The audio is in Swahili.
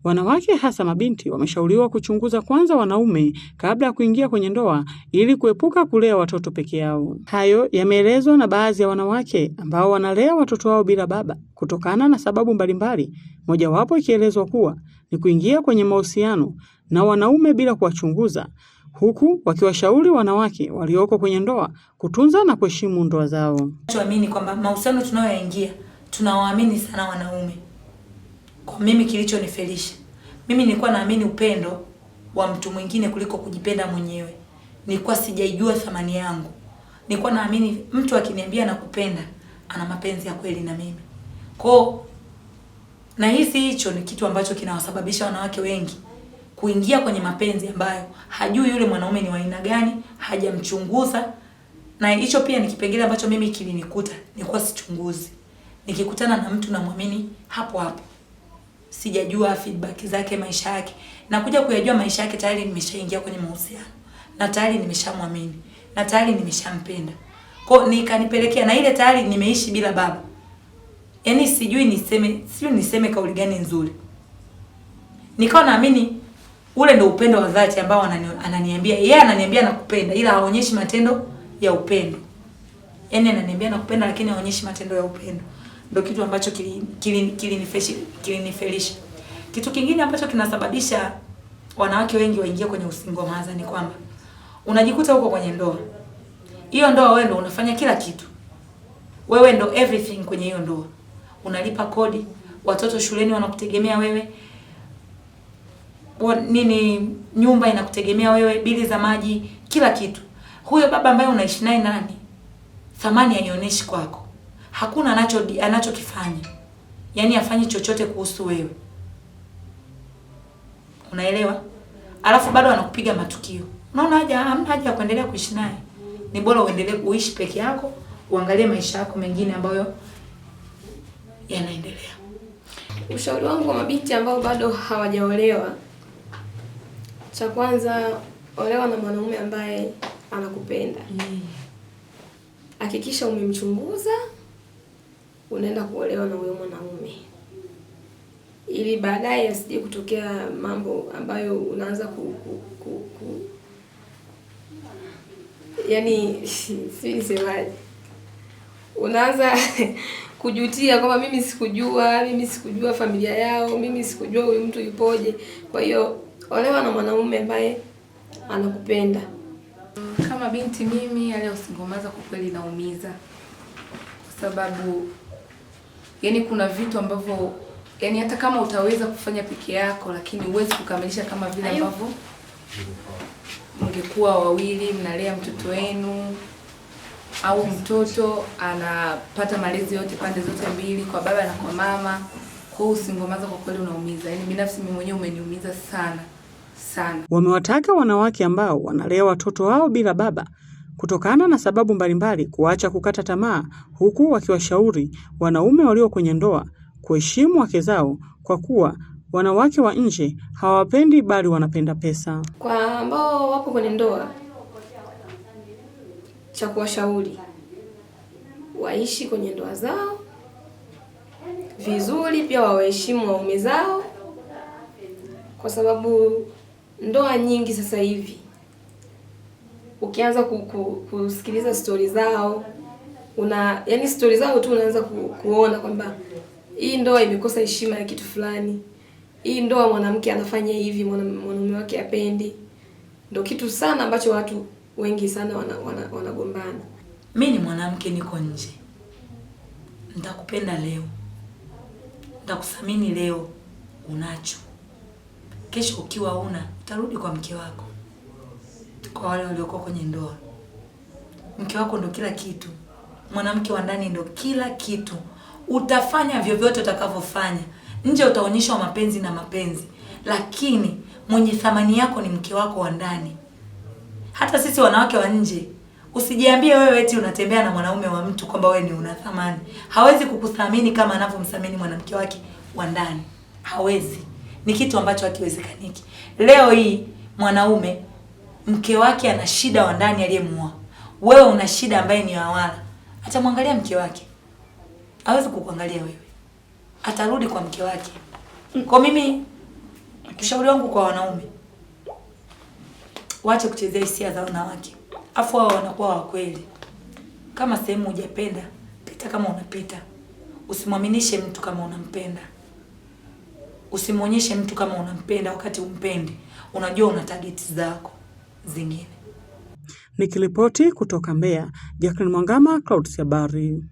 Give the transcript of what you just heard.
Wanawake hasa mabinti wameshauriwa kuchunguza kwanza wanaume kabla ya kuingia kwenye ndoa ili kuepuka kulea watoto peke yao. Hayo yameelezwa na baadhi ya wanawake ambao wanalea watoto wao bila baba kutokana na sababu mbalimbali, mojawapo ikielezwa kuwa ni kuingia kwenye mahusiano na wanaume bila kuwachunguza, huku wakiwashauri wanawake walioko kwenye ndoa kutunza na kuheshimu ndoa zao. Tuamini kwamba mahusiano tunayoingia tunawaamini sana wanaume. Kwa mimi kilichonifelisha, mimi nilikuwa naamini upendo wa mtu mwingine kuliko kujipenda mwenyewe. Nilikuwa sijaijua thamani yangu. Nilikuwa naamini mtu akiniambia nakupenda ana mapenzi ya kweli na mimi. Na hisi hicho ni kitu ambacho kinawasababisha wanawake wengi kuingia kwenye mapenzi ambayo hajui yule mwanaume ni wa aina gani, hajamchunguza. Na hicho pia ni kipengele ambacho mimi kilinikuta. Nilikuwa sichunguzi. Nikikutana na mtu namwamini hapo hapo. Sijajua feedback zake, maisha yake. Na kuja kuyajua maisha yake tayari nimeshaingia kwenye mahusiano. Na tayari nimeshamwamini. Na tayari nimeshampenda. Nikanipelekea na ile tayari nimeishi bila baba. Yaani sijui niseme kauli gani nzuri. Nikawa naamini ule ndio upendo wa dhati ambao ananiambia. Yeye ananiambia nakupenda ila haonyeshi matendo ya upendo. Yaani ananiambia nakupenda lakini haonyeshi matendo ya upendo. Ndio kitu ambacho kilinifelisha. Kitu kingine ambacho kinasababisha wanawake wengi waingie kwenye usingle mother ni kwamba unajikuta huko kwenye ndoa. Hiyo ndoa wewe ndio unafanya kila kitu. Wewe ndio everything kwenye hiyo ndoa. Unalipa kodi, watoto shuleni wanakutegemea wewe. Nyumba inakutegemea wewe, bili za maji, kila kitu. Huyo baba ambaye unaishi naye nani? Thamani haionyeshi kwako. Hakuna anachokifanya. Yaani afanye chochote kuhusu wewe. Unaelewa? Alafu bado anakupiga matukio. Unaona hamna haja ya kuendelea kuishi naye. Ni bora uendelee kuishi peke yako, uangalie maisha yako mengine ambayo yanaendelea. Ushauri wangu kwa mabinti ambao bado hawajaolewa, cha kwanza, olewa na mwanaume ambaye anakupenda. Hakikisha umemchunguza, unaenda kuolewa na huyo mwanaume. Ili baadaye asije kutokea mambo ambayo unaanza yaani si nisemaje. Unaanza kujutia kwamba mimi sikujua familia yao, mimi sikujua huyu mtu yupoje. Kwa hiyo olewa na mwanaume ambaye anakupenda. Kama binti mimi yale usingomaza kwa kweli naumiza. Kwa sababu yani kuna vitu ambavyo yani hata kama utaweza kufanya peke yako lakini huwezi kukamilisha kama vile ambavyo mngekuwa wawili mnalea mtoto wenu, au mtoto anapata malezi yote pande zote mbili, kwa baba na kwa mama. Kwa usingomaza kwa kweli unaumiza. Yaani binafsi mimi mwenyewe umeniumiza sana. Wamewataka wanawake ambao wanalea watoto wao bila baba kutokana na sababu mbalimbali kuacha kukata tamaa, huku wakiwashauri wanaume walio kwenye ndoa kuheshimu wake zao kwa kuwa wanawake wa nje hawapendi bali wanapenda pesa. Kwa ambao wapo kwenye ndoa, cha kuwashauri waishi kwenye ndoa zao vizuri, pia waheshimu waume zao, kwa sababu ndoa nyingi sasa hivi ukianza kusikiliza story zao, yaani story zao tu unaanza kuona kwamba hii ndoa imekosa heshima ya kitu fulani. Hii ndoa mwanamke anafanya hivi, mwanamume wake hapendi. Ndio kitu sana ambacho watu wengi sana wanagombana. Mimi ni mwanamke niko nje. Nitakupenda leo. Nitakuthamini leo unacho. Kesho ukiwa una, utarudi kwa mke wako. Kwa wale waliokuwa kwenye ndoa. Mke wako ndo kila kitu. Mwanamke wa ndani ndo kila kitu. Utafanya vyovyote utakavyofanya. Nje utaonyesha mapenzi na mapenzi. Lakini mwenye thamani yako ni mke wako wa ndani. Hata sisi wanawake wa nje, usijiambie wewe eti unatembea na mwanaume wa mtu kwamba wewe ni una thamani. Hawezi kukuthamini kama anavyomthamini mwanamke wake wa ndani. Hawezi. Ni kitu ambacho hakiwezekaniki. Leo hii mwanaume mke wake ana shida wa ndani aliyemuoa. Wewe una shida ambaye ni hawala. Atamwangalia mke wake. Hawezi kukuangalia wewe. Atarudi kwa mke wake. Kwa mimi Ushauri wangu kwa wanaume, waache kuchezea hisia za wanawake. Afu wao wanakuwa wa kweli. Kama sehemu hujapenda, pita kama unapita. Usimwaminishe mtu kama unampenda. Usimuonyeshe mtu kama unampenda wakati umpendi. Unajua una target zako zingine. Nikiripoti kutoka Mbeya, Jacqueline Mwangama, Clouds Habari.